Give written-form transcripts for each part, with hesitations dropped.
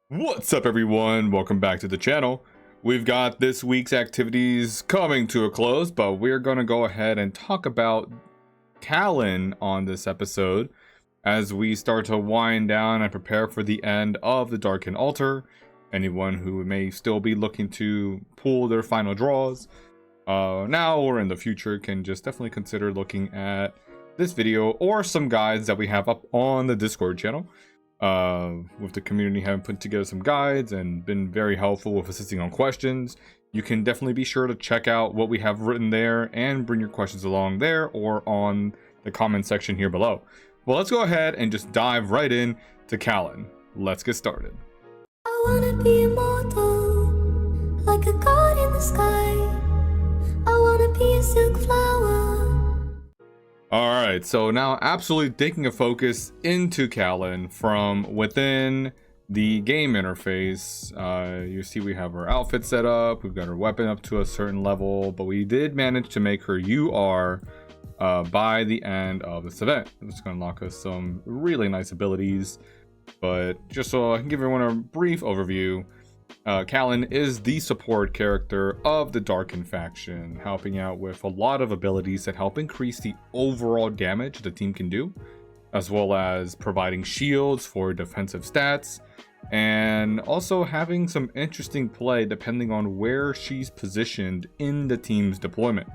What's up, everyone? Welcome back to the channel. We've got this week's activities coming to a close, but we're going to go ahead and talk about Kallen on this episode as we start to wind down and prepare for the end of the Darkin Altar. Anyone who may still be looking to pull their final draws now or in the future can just definitely consider looking at this video or some guides that we have up on the Discord channel. With the community having put together some guides and been very helpful with assisting on questions, you can definitely be sure to check out what we have written there and bring your questions along there or on the comment section here below. Well, let's go ahead and just dive right in to Kallen. Let's get started. I wanna be immortal, like a god in the sky. I wanna be a silk flower. Alright, so now absolutely taking a focus into Kallen from within the game interface. You see we have our outfit set up, we've got our weapon up to a certain level, but we did manage to make her UR by the end of this event. It's going to unlock us some really nice abilities, but just so I can give everyone a brief overview, Kallen is the support character of the Darkin faction, helping out with a lot of abilities that help increase the overall damage the team can do, as well as providing shields for defensive stats, and also having some interesting play depending on where she's positioned in the team's deployment.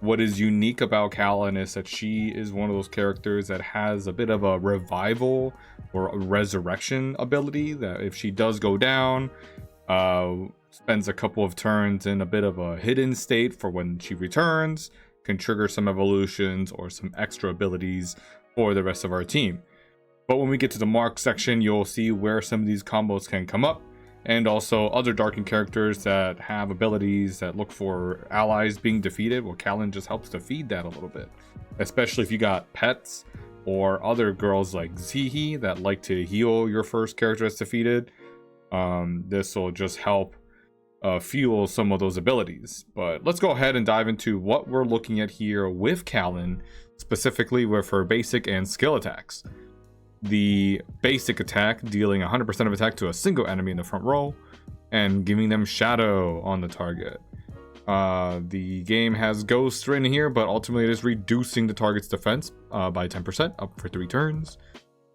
What is unique about Kallen is that she is one of those characters that has a bit of a revival or a resurrection ability, that if she does go down, spends a couple of turns in a bit of a hidden state for when she returns, can trigger some evolutions or some extra abilities for the rest of our team. But when we get to the mark section, you'll see where some of these combos can come up, and also other Darkin characters that have abilities that look for allies being defeated. Well, Kallen just helps to feed that a little bit, especially if you got pets or other girls like Zihi that like to heal your first character that's defeated. This will just help fuel some of those abilities. But let's go ahead and dive into what we're looking at here with Kallen, specifically with her basic and skill attacks. The basic attack dealing 100% of attack to a single enemy in the front row and giving them shadow on the target. The game has ghost written here, but ultimately it is reducing the target's defense by 10% up for 3 turns,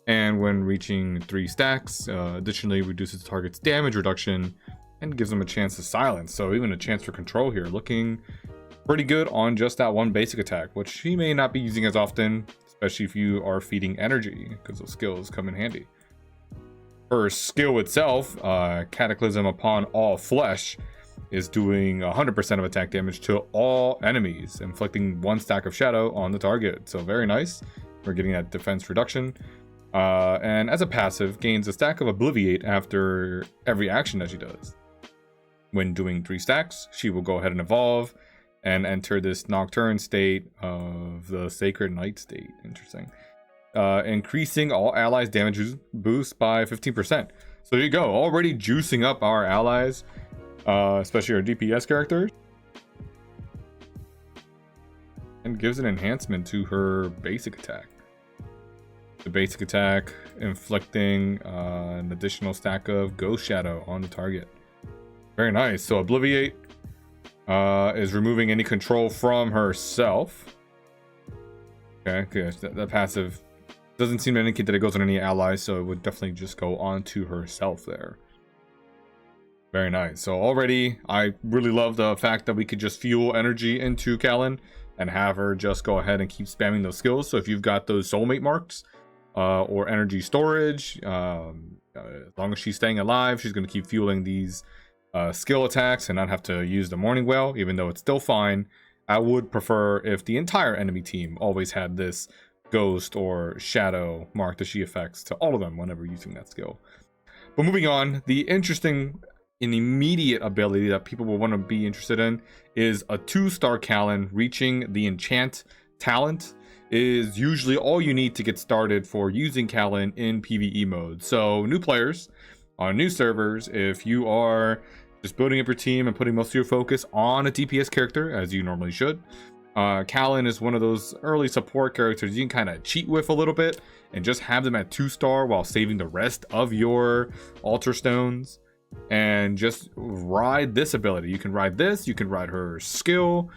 and when reaching 3 stacks, additionally reduces the target's damage reduction and gives them a chance to silence, so even a chance for control here. Looking pretty good on just that one basic attack, which she may not be using as often, especially if you are feeding energy, because those skills come in handy. Her skill itself, Cataclysm upon all flesh, is doing 100% of attack damage to all enemies, inflicting 1 stack of shadow on the target. So very nice. We're getting that defense reduction. And as a passive, gains a stack of Obliviate after every action that she does. When doing 3 stacks, she will go ahead and evolve and enter this nocturne state of the Sacred Night state. Interesting. Increasing all allies' damage boost by 15%. So there you go, already juicing up our allies, especially our DPS characters, and gives an enhancement to her basic attack. The basic attack inflicting an additional stack of Ghost Shadow on the target. Very nice. So Obliviate is removing any control from herself. Okay, that passive doesn't seem to indicate that it goes on any allies, so it would definitely just go on to herself there. Very nice. So already, I really love the fact that we could just fuel energy into Kallen and have her just go ahead and keep spamming those skills. So if you've got those soulmate marks or energy storage, as long as she's staying alive, she's going to keep fueling these skill attacks and not have to use the morning well, even though it's still fine. I would prefer if the entire enemy team always had this ghost or shadow mark that she affects to all of them whenever using that skill. But moving on, the interesting and immediate ability that people will want to be interested in is a 2-star Kallen reaching the enchant talent is usually all you need to get started for using Kallen in PvE mode. So new players on new servers, if you are just building up your team and putting most of your focus on a DPS character, as you normally should, Kallen is one of those early support characters you can kind of cheat with a little bit and just have them at 2-star while saving the rest of your altar stones, and just ride this ability. You can ride this, you can ride her skill,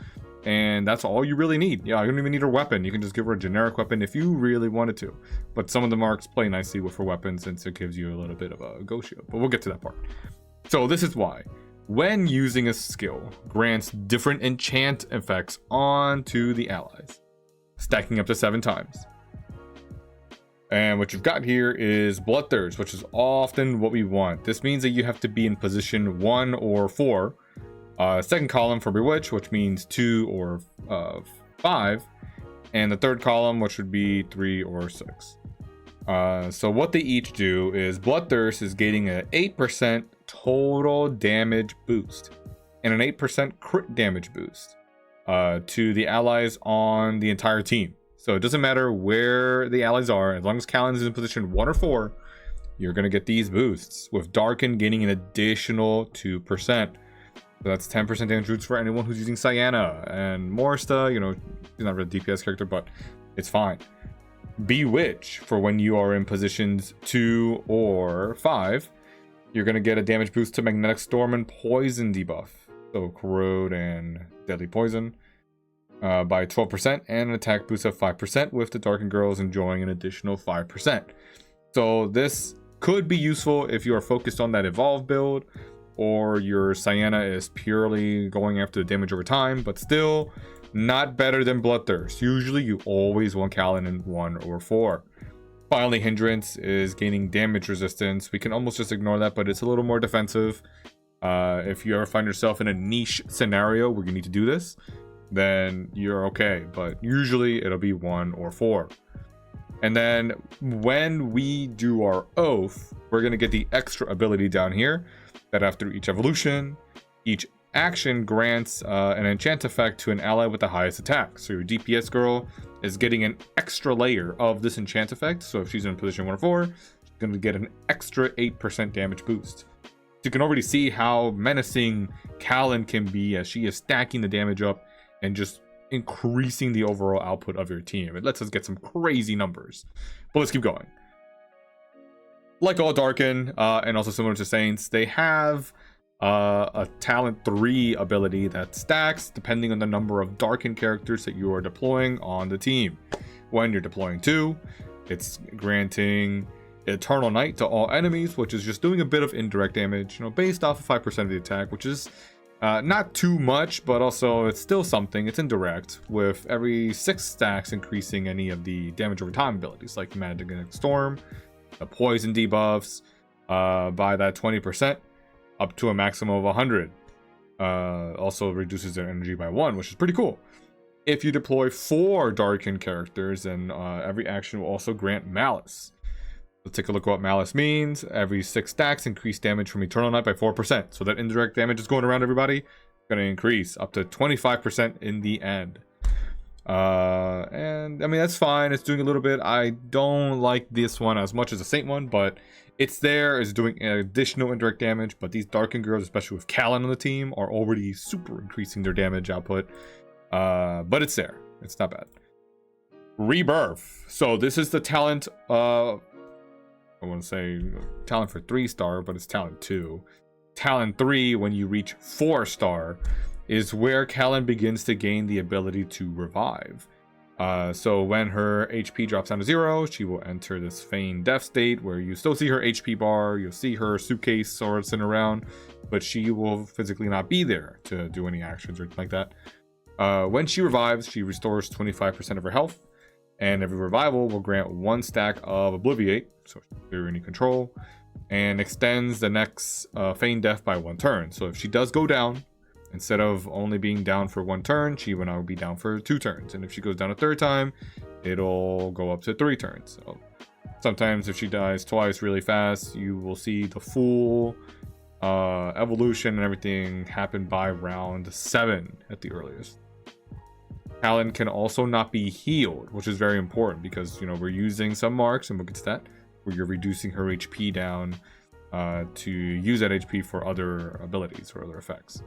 and that's all you really need. Yeah, you don't even need her weapon. You can just give her a generic weapon if you really wanted to, but some of the marks play nicely with her weapons since it gives you a little bit of a go shield, but we'll get to that part. So this is why when using a skill grants different enchant effects onto the allies, stacking up to 7 times. And what you've got here is Bloodthirst, which is often what we want. This means that you have to be in position 1 or 4. Second column for Bewitch, which means 2 or 5. And the third column, which would be 3 or 6. So what they each do is Bloodthirst is getting an 8% total damage boost and an 8% crit damage boost to the allies on the entire team. So it doesn't matter where the allies are, as long as Kallen is in position 1 or 4, you're going to get these boosts, with Darkin gaining an additional 2%. So that's 10% damage boost for anyone who's using Sienna. And Morsta, you know, she's not really a DPS character, but it's fine. Bewitch, for when you are in positions 2 or 5, you're going to get a damage boost to Magnetic Storm and Poison debuff. So Corrode and Deadly Poison by 12%, and an attack boost of 5%, with the Darkin girls enjoying an additional 5%. So this could be useful if you are focused on that evolve build, or your Sienna is purely going after the damage over time, but still not better than Bloodthirst. Usually you always want Kallen in 1 or 4. Finally, Hindrance is gaining damage resistance. We can almost just ignore that, but it's a little more defensive. If you ever find yourself in a niche scenario where you need to do this, then you're okay, but usually it'll be 1 or 4. And then when we do our oath, we're going to get the extra ability down here that after each evolution, each action grants an enchant effect to an ally with the highest attack. So your DPS girl is getting an extra layer of this enchant effect. So if she's in position 1 or 4, she's going to get an extra 8% damage boost. You can already see how menacing Kallen can be as she is stacking the damage up and just increasing the overall output of your team. It lets us get some crazy numbers. But let's keep going. Like all Darkin, and also similar to Saints, they have a talent 3 ability that stacks depending on the number of Darkin characters that you are deploying on the team. When you're deploying 2, it's granting Eternal Night to all enemies, which is just doing a bit of indirect damage, you know, based off of 5% of the attack, which is not too much, but also it's still something. It's indirect, with every 6 stacks increasing any of the damage over time abilities, like Magnetic Storm, the poison debuffs, by that 20%, up to a maximum of 100. Also reduces their energy by 1, which is pretty cool. If you deploy 4 Darkin characters, then every action will also grant Malice. Let's take a look at what Malice means. Every 6 stacks increase damage from Eternal Night by 4%. So that indirect damage is going around everybody. It's going to increase up to 25% in the end. And I mean, that's fine. It's doing a little bit. I don't like this one as much as the Saint one, but it's there. It's doing additional indirect damage. But these Darkin girls, especially with Kallen on the team, are already super increasing their damage output. But it's there. It's not bad. Rebirth. So this is the talent. I want to say talent for 3-star, but it's talent 2. Talent 3, when you reach 4-star, is where Kallen begins to gain the ability to revive. So when her HP drops down to 0, she will enter this feigned death state where you still see her HP bar, you'll see her suitcase or sitting around, but she will physically not be there to do any actions or anything like that. When she revives, she restores 25% of her health, and every revival will grant 1 stack of Obliviate, so through any control, and extends the next feigned death by 1 turn. So if she does go down, instead of only being down for 1 turn, she will now be down for 2 turns. And if she goes down a 3rd time, it'll go up to 3 turns. So sometimes if she dies twice really fast, you will see the full evolution and everything happen by round 7 at the earliest. Kallen can also not be healed, which is very important because, you know, we're using some marks, and we'll get to that, where you're reducing her HP down to use that HP for other abilities or other effects.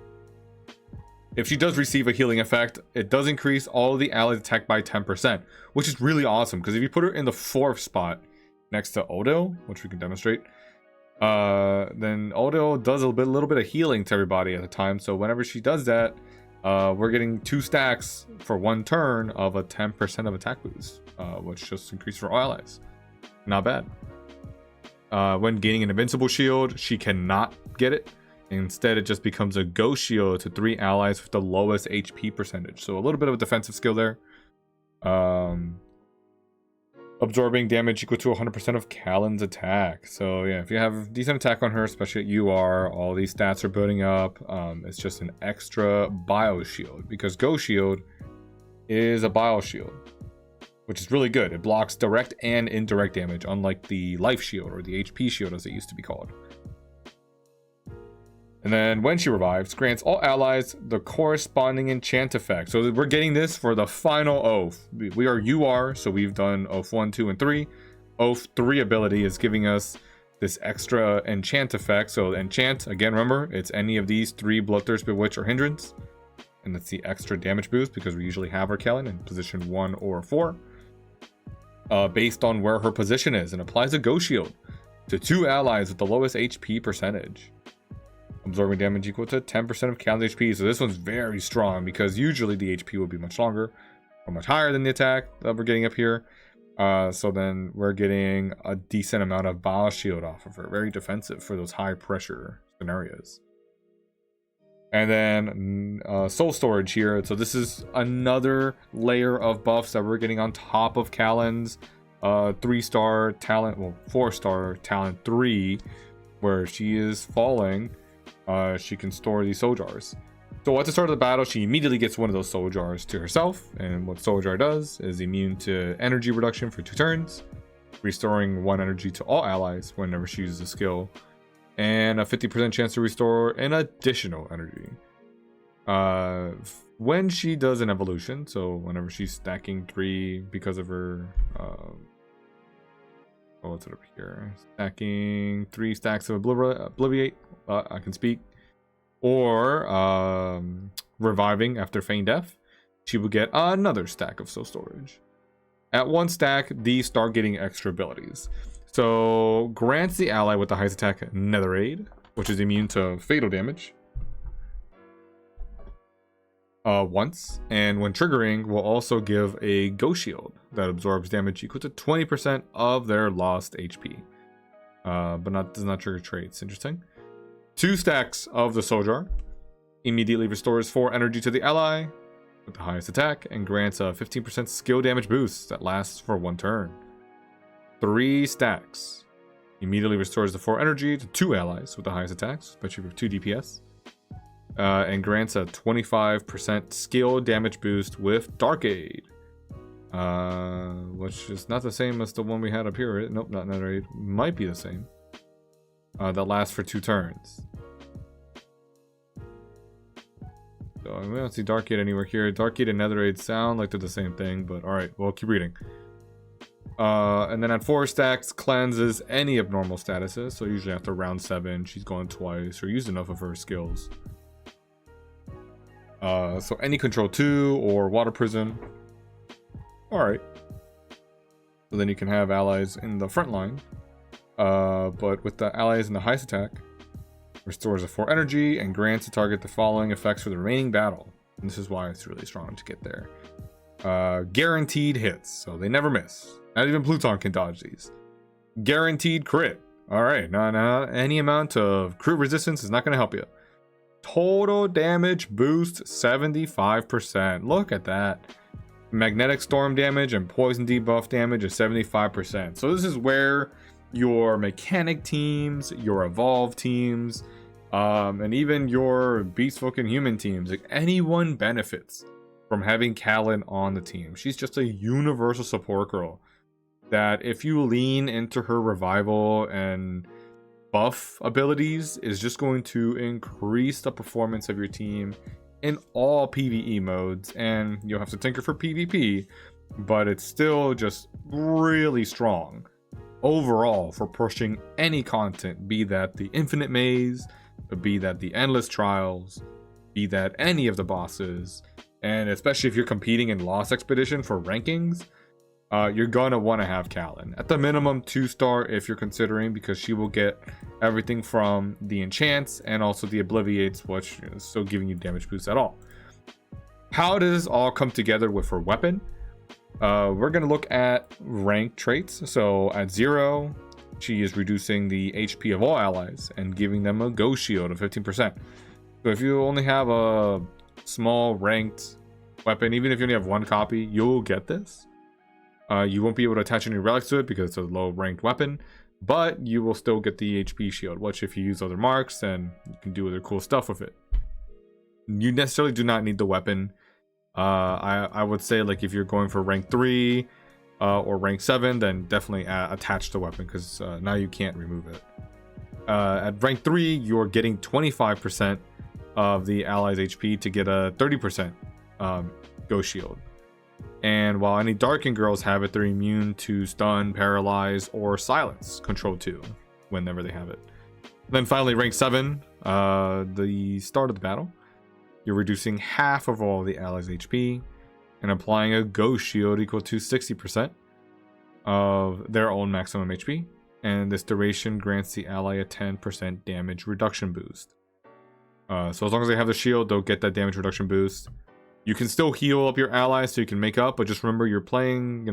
if she does receive a healing effect, it does increase all the allies attack by 10%, which is really awesome, because if you put her in the 4th spot next to Odo, which we can demonstrate, then Odo does a little bit of healing to everybody at the time. So whenever she does that, we're getting 2 stacks for 1 turn of a 10% of attack boost, which just increases for all allies. Not bad. When gaining an invincible shield, she cannot get it. Instead, it just becomes a ghost shield to 3 allies with the lowest HP percentage. So a little bit of a defensive skill there. Absorbing damage equal to 100% of Kallen's attack. So yeah, if you have decent attack on her, especially at UR, all these stats are building up. It's just an extra bio shield, because Ghost Shield is a bio shield, which is really good. It blocks direct and indirect damage, unlike the life shield or the HP shield as it used to be called. And then when she revives, grants all allies the corresponding enchant effect. So we're getting this for the final oath. We are UR, so we've done oath 1, 2, and 3. Oath 3 ability is giving us this extra enchant effect. So enchant, again, remember, it's any of these 3 Bloodthirst, Bewitch, or Hindrance. And that's the extra damage boost, because we usually have our Kallen in position 1 or 4. Based on where her position is, and applies a Ghost Shield to 2 allies with the lowest HP percentage. Absorbing damage equal to 10% of Kallen's HP. So this one's very strong, because usually the HP would be much longer or much higher than the attack that we're getting up here. So then we're getting a decent amount of Bio Shield off of her. Very defensive for those high pressure scenarios. And then Soul Storage here. So this is another layer of buffs that we're getting on top of Kallen's 3-star talent, well, 4-star talent 3, where she is falling. She can store these soul jars. So at the start of the battle, she immediately gets one of those soul jars to herself. And what soul jar does is immune to energy reduction for 2 turns, restoring 1 energy to all allies whenever she uses a skill, and a 50% chance to restore an additional energy when she does an evolution. So whenever she's stacking 3 because of her what's it over here? Stacking 3 stacks of Obliviate. I can speak. Or reviving after feign death, she will get another stack of soul storage. At 1 stack, these start getting extra abilities. So grants the ally with the highest attack Netherade, which is immune to fatal damage, once, and when triggering will also give a Ghost Shield that absorbs damage equal to 20% of their lost HP, but does not trigger traits. Interesting. 2 stacks of the Soul Jar immediately restores 4 energy to the ally with the highest attack, and grants a 15% skill damage boost that lasts for 1 turn. 3 stacks immediately restores the 4 energy to 2 allies with the highest attacks, especially for 2 DPS. And grants a 25% skill damage boost with Dark Aid, which is not the same as the one we had up here, right? Nope, not Nether Aid. Might be the same. That lasts for 2 turns. So we don't see Dark Aid anywhere here. Dark Aid and Nether Aid sound like they're the same thing, but alright, we'll keep reading. And then at 4 stacks, cleanses any abnormal statuses. So usually after round 7, she's gone twice or used enough of her skills. So any control 2 or water prism. Alright. So then you can have allies in the front line. But with the allies in the highest attack, restores a 4 energy and grants the target the following effects for the remaining battle. And this is why it's really strong to get there. Guaranteed hits, so they never miss. Not even Pluton can dodge these. Guaranteed crit. Alright, not any amount of crit resistance is not going to help you. Total damage boost 75%. Look at that. Magnetic storm damage and poison debuff damage is 75%. So this is where your mechanic teams, your evolve teams, and even your beastfolk and human teams, like anyone benefits from having Kallen on the team. She's just a universal support girl that if you lean into her revival and buff abilities is just going to increase the performance of your team in all PvE modes, and you'll have to tinker for PvP, but it's still just really strong overall for pushing any content, be that the Infinite Maze, be that the Endless Trials, be that any of the bosses, and especially if you're competing in Lost Expedition for rankings, you're gonna want to have Kallen at the minimum 2-star if you're considering, because she will get everything from the enchants and also the obliviates, which is still giving you damage boosts at all. How does this all come together with her weapon? We're gonna look at rank traits. So at 0, she is reducing the HP of all allies and giving them a ghost shield of 15%. So if you only have a small ranked weapon, even if you only have 1 copy, you'll get this. You won't be able to attach any relics to it because it's a low ranked weapon, but you will still get the HP shield, which if you use other marks, then you can do other cool stuff with it. You necessarily do not need the weapon. I would say, like, if you're going for rank 3 or rank 7, then definitely attach the weapon, because now you can't remove it. At rank 3, you're getting 25% of the allies HP to get a 30% ghost shield. And while any Darkin girls have it, they're immune to stun, paralyze, or silence control 2 whenever they have it. Then finally, rank 7, the start of the battle, you're reducing half of all the allies' HP and applying a ghost shield equal to 60% of their own maximum HP. And this duration grants the ally a 10% damage reduction boost. So as long as they have the shield, they'll get that damage reduction boost. You can still heal up your allies so you can make up, but just remember you're playing,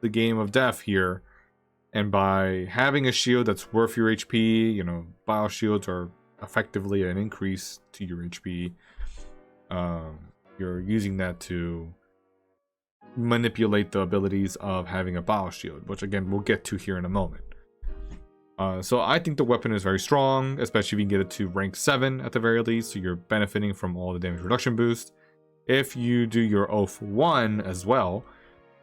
the game of death here. And by having a shield that's worth your HP, bio shields are effectively an increase to your HP. You're using that to manipulate the abilities of having a bio shield, which again we'll get to here in a moment. So I think the weapon is very strong, especially if you can get it to rank 7 at the very least, so you're benefiting from all the damage reduction boost. If you do your Oath 1 as well,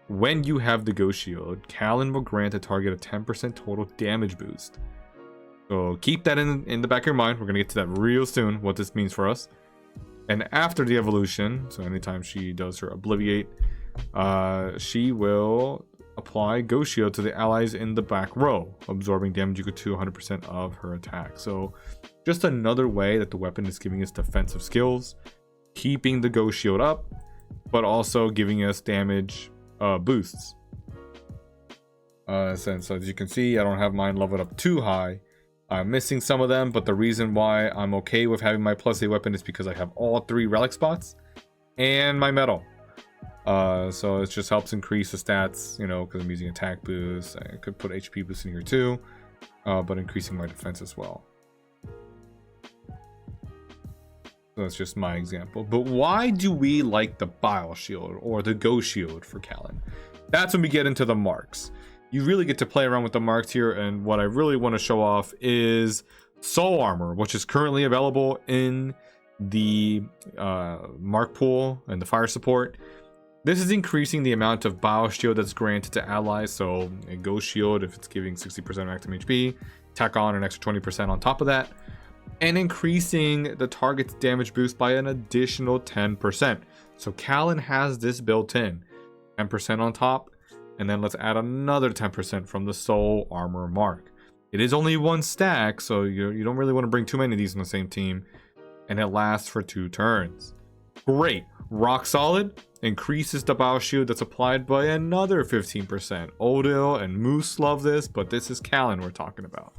when you have the ghost shield, Kallen will grant a target a 10% total damage boost. So keep that in the back of your mind. We're going to get to that real soon, what this means for us. And after the evolution, so anytime she does her Obliviate, she will apply Ghost Shield to the allies in the back row, absorbing damage equal to 100% of her attack. So just another way that the weapon is giving us defensive skills, keeping the Ghost Shield up, but also giving us damage boosts. So as you can see, I don't have mine leveled up too high. I'm missing some of them, but the reason why I'm okay with having my plus 8 weapon is because I have all 3 relic spots and my metal. So it just helps increase the stats, because I'm using attack boost. I could put HP boost in here too, but increasing my defense as well. So that's just my example. But why do we like the Bile Shield or the Ghost Shield for Kallen? That's when we get into the marks. You really get to play around with the marks here, and what I really want to show off is Soul Armor, which is currently available in the mark pool and the fire support. This is increasing the amount of Bile Shield that's granted to allies. So a Ghost Shield, if it's giving 60% maximum HP, tack on an extra 20% on top of that, and increasing the target's damage boost by an additional 10%. So Kallen has this built in, 10% on top, and then let's add another 10% from the Soul Armor mark. It is only 1 stack, so you don't really want to bring too many of these on the same team, and it lasts for 2 turns. Great. Rock Solid increases the Bile Shield that's applied by another 15%. Odil and Moose love this, but this is Kallen we're talking about.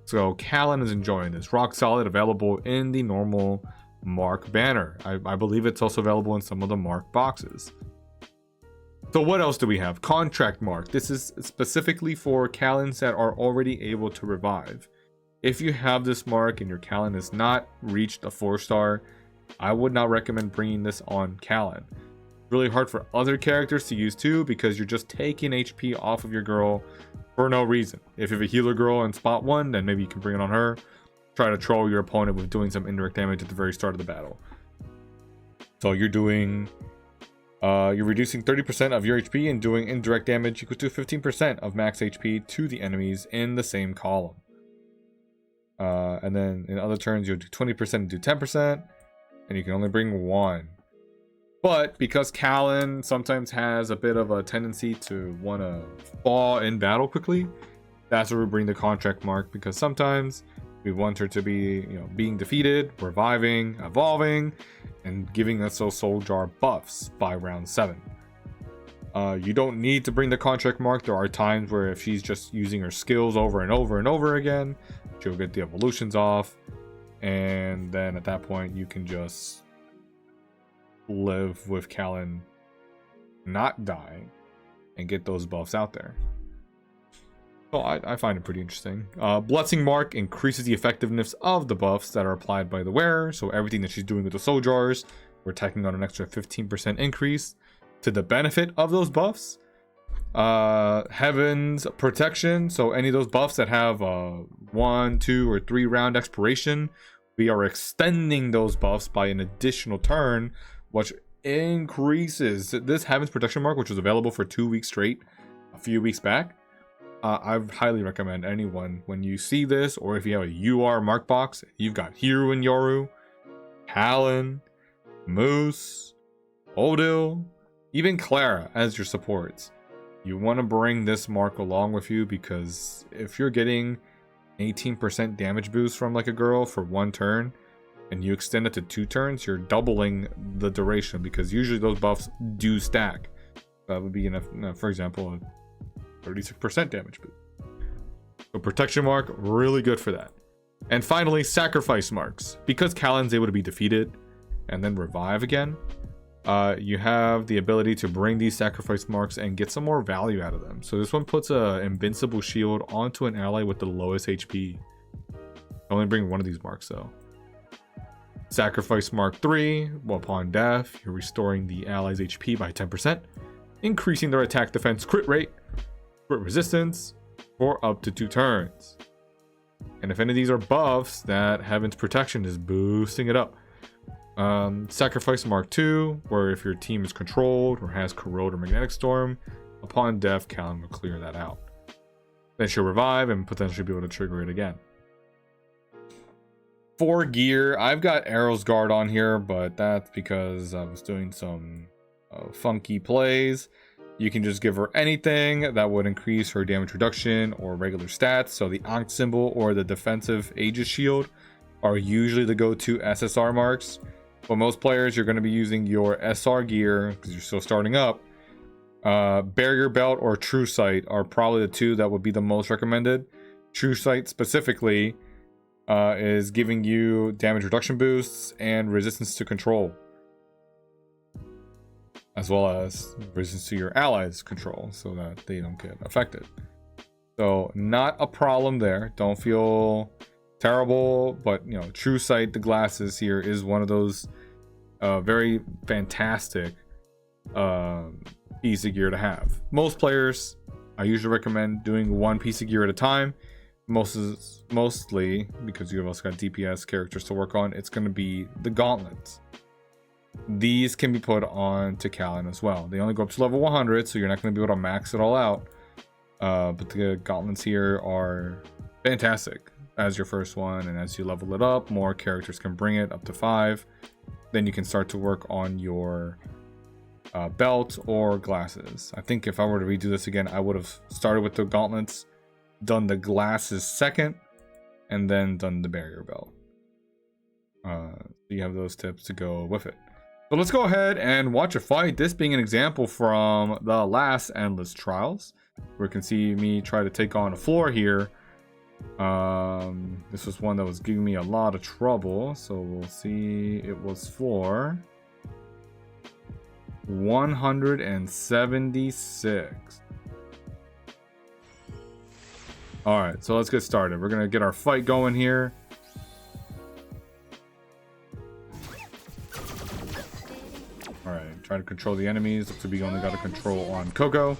So Kallen is enjoying this. Rock Solid available in the normal mark banner. I believe it's also available in some of the mark boxes. So what else do we have? Contract Mark. This is specifically for Kallens that are already able to revive. If you have this mark and your Kallen has not reached a 4-star, I would not recommend bringing this on Kallen. It's really hard for other characters to use too, because you're just taking HP off of your girl for no reason. If you have a healer girl in spot 1, then maybe you can bring it on her. Try to troll your opponent with doing some indirect damage at the very start of the battle. So you're doing... you're reducing 30% of your HP and doing indirect damage equal to 15% of max HP to the enemies in the same column. And then in other turns, you'll do 20% and do 10%, and you can only bring 1. But because Kallen sometimes has a bit of a tendency to want to fall in battle quickly, that's where we bring the contract mark, because sometimes We want her to be, being defeated, reviving, evolving, and giving us those soul jar buffs by round 7. You don't need to bring the contract mark. There are times where if she's just using her skills over and over and over again, she'll get the evolutions off, and then at that point you can just live with Kallen not dying and get those buffs out there. So I find it pretty interesting. Blessing Mark increases the effectiveness of the buffs that are applied by the wearer. So everything that she's doing with the soul jars, we're tacking on an extra 15% increase to the benefit of those buffs. Heaven's Protection. So any of those buffs that have 1, 2, or 3 round expiration, we are extending those buffs by an additional turn, which increases this Heaven's Protection mark, which was available for 2 weeks straight a few weeks back. I highly recommend anyone, when you see this, or if you have a UR mark box, you've got Hiru and Yoru, Kallen, Moose, Odil, even Clara as your supports. You want to bring this mark along with you, because if you're getting 18% damage boost from like a girl for 1 turn, and you extend it to 2 turns, you're doubling the duration, because usually those buffs do stack. That would be enough, for example, 36% damage boost. So protection mark, really good for that. And finally, sacrifice marks. Because Kallen's able to be defeated and then revive again, you have the ability to bring these sacrifice marks and get some more value out of them. So this one puts a invincible shield onto an ally with the lowest HP. Only bring one of these marks though. Sacrifice mark 3, upon death, you're restoring the ally's HP by 10%, increasing their attack, defense, crit rate, crit resistance for up to 2 turns. And if any of these are buffs, that Heaven's Protection is boosting it up. Sacrifice mark 2, where if your team is controlled or has corrode or magnetic storm, upon death, Kallen will clear that out. Then she'll revive and potentially be able to trigger it again. For gear, I've got Arrow's Guard on here, but that's because I was doing some funky plays. You can just give her anything that would increase her damage reduction or regular stats. So the Ankh symbol or the defensive Aegis shield are usually the go-to SSR marks. For most players, you're going to be using your SR gear because you're still starting up. Barrier Belt or True Sight are probably the 2 that would be the most recommended. True Sight specifically is giving you damage reduction boosts and resistance to control, as well as resistance to your allies' control, so that they don't get affected. So not a problem there. Don't feel terrible, but True Sight, the glasses here, is one of those very fantastic piece of gear to have. Most players, I usually recommend doing 1 piece of gear at a time. Mostly because you've also got DPS characters to work on, it's going to be the gauntlets. These can be put on to Kallen as well. They only go up to level 100, so you're not going to be able to max it all out. But the gauntlets here are fantastic as your first one, and as you level it up, more characters can bring it up to 5. Then you can start to work on your belt or glasses. I think if I were to redo this again, I would have started with the gauntlets, done the glasses second, and then done the barrier belt. So you have those tips to go with it. So let's go ahead and watch a fight. This being an example from the last Endless Trials, where you can see me try to take on a floor here. This was one that was giving me a lot of trouble, so we'll see. It was floor 176. Alright, so let's get started. We're gonna get our fight going here. Alright, try to control the enemies. Looks like we only got a control on Coco.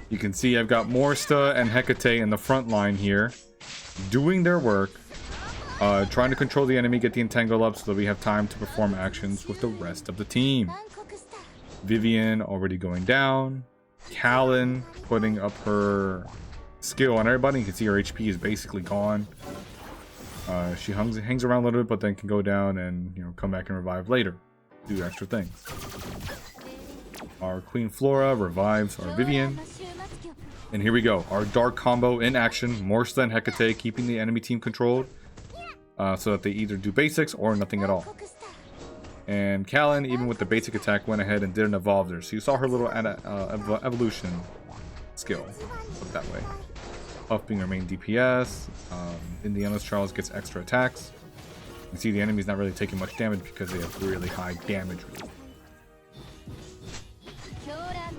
You can see I've got Morsta and Hecate in the front line here, doing their work, trying to control the enemy, get the entangle up so that we have time to perform actions with the rest of the team. Vivian already going down. Kallen putting up her skill on everybody. You can see her HP is basically gone. She hangs around a little bit, but then can go down and come back and revive later, do extra things. Our Queen Flora revives our Vivian. And here we go, our dark combo in action. Morsta and Hecate keeping the enemy team controlled, so that they either do basics or nothing at all. And Kallen, even with the basic attack, went ahead and did an evolver. So you saw her little evolution skill, put it that way. Puff being her main DPS. Indiana's Charles gets extra attacks. You can see the enemy's not really taking much damage because they have really high damage rate.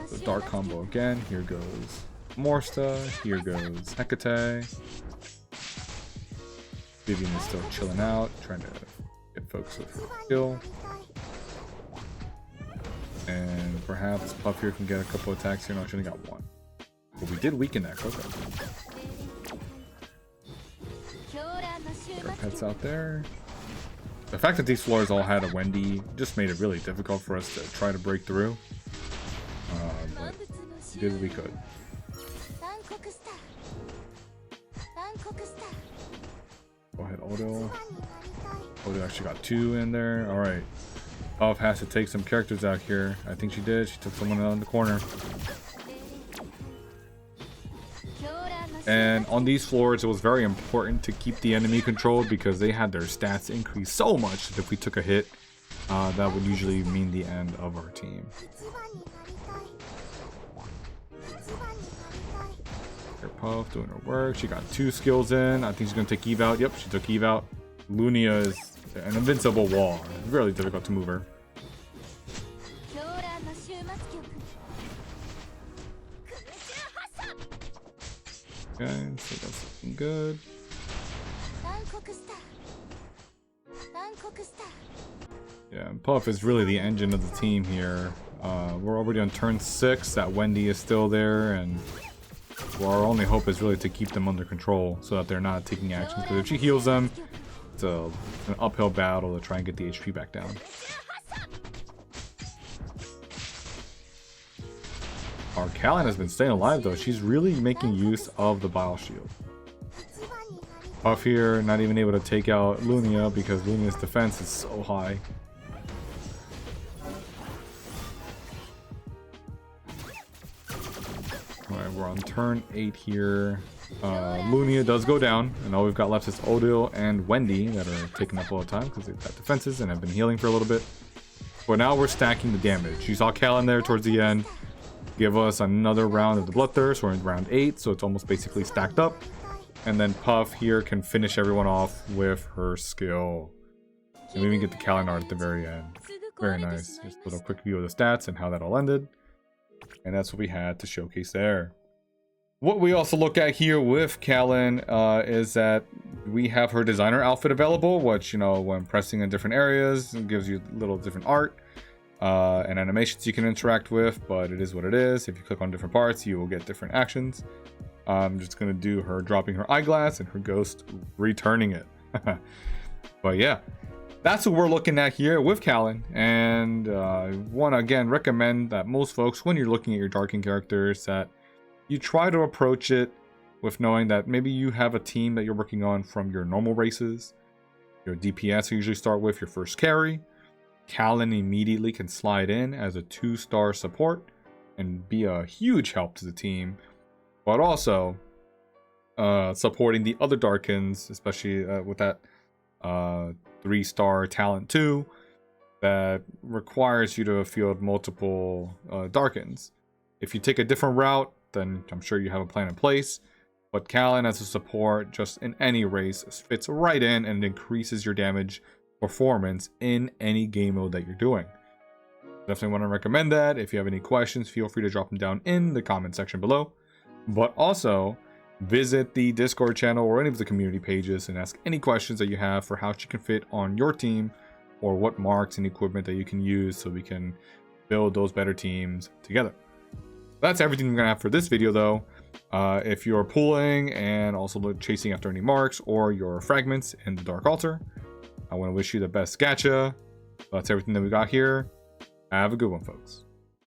The dark combo again. Here goes Morsta. Here goes Hecate. Vivian is still chilling out, trying to get focused with her skill. And perhaps Puff here can get a couple attacks here. No, she only got one. But we did weaken that Coco. Put our pets out there. The fact that these floors all had a Wendy just made it really difficult for us to try to break through. But we did what we could. Go ahead, Odo. Odo actually got 2 in there. Alright. Puff has to take some characters out here. I think she did. She took someone out in the corner. And on these floors, it was very important to keep the enemy controlled because they had their stats increase so much that if we took a hit, that would usually mean the end of our team. Here, Puff doing her work. She got 2 skills in. I think she's going to take Eve out. Yep, she took Eve out. Lunia is an invincible wall. It's really difficult to move her. Okay, so that's looking good. Yeah, and Puff is really the engine of the team here. We're already on turn 6. That Wendy is still there, and well, our only hope is really to keep them under control so that they're not taking actions. Because if she heals them, it's an uphill battle to try and get the HP back down. Our Kallen has been staying alive though. She's really making use of the Bile Shield. Puff here, not even able to take out Lunia because Lunia's defense is so high. Alright, we're on turn 8 here. Lunia does go down, and all we've got left is Odil and Wendy that are taking up all the time because they've got defenses and have been healing for a little bit. But now we're stacking the damage. You saw Kallen there towards the end give us another round of the Bloodthirst. We're in round 8, so it's almost basically stacked up. And then Puff here can finish everyone off with her skill. And we even get the Kallen art at the very end. Very nice. Just a little quick view of the stats and how that all ended. And that's what we had to showcase there. What we also look at here with Kallen is that we have her designer outfit available, which, you know, when pressing in different areas, it gives you a little different art and animations you can interact with, but it is what it is. If you click on different parts, you will get different actions. I'm just going to do her dropping her eyeglass and her ghost returning it. But yeah, that's what we're looking at here with Kallen. And I want to again recommend that most folks, when you're looking at your Darkin characters, that you try to approach it with knowing that maybe you have a team that you're working on from your normal races. Your DPS you usually start with your first carry. Kallen immediately can slide in as a 2-star support and be a huge help to the team. But also supporting the other Darkins, especially with that 3-star talent 2 that requires you to field multiple Darkins. If you take a different route, then I'm sure you have a plan in place. But Kallen as a support, just in any race, fits right in and increases your damage performance in any game mode that you're doing. Definitely want to recommend that. If you have any questions, feel free to drop them down in the comment section below. But also, visit the Discord channel or any of the community pages and ask any questions that you have for how she can fit on your team or what marks and equipment that you can use so we can build those better teams together. That's everything we're going to have for this video though. If you're pulling and also chasing after any marks or your fragments in the Dark Altar, I want to wish you the best gacha. That's everything that we got here. Have a good one, folks.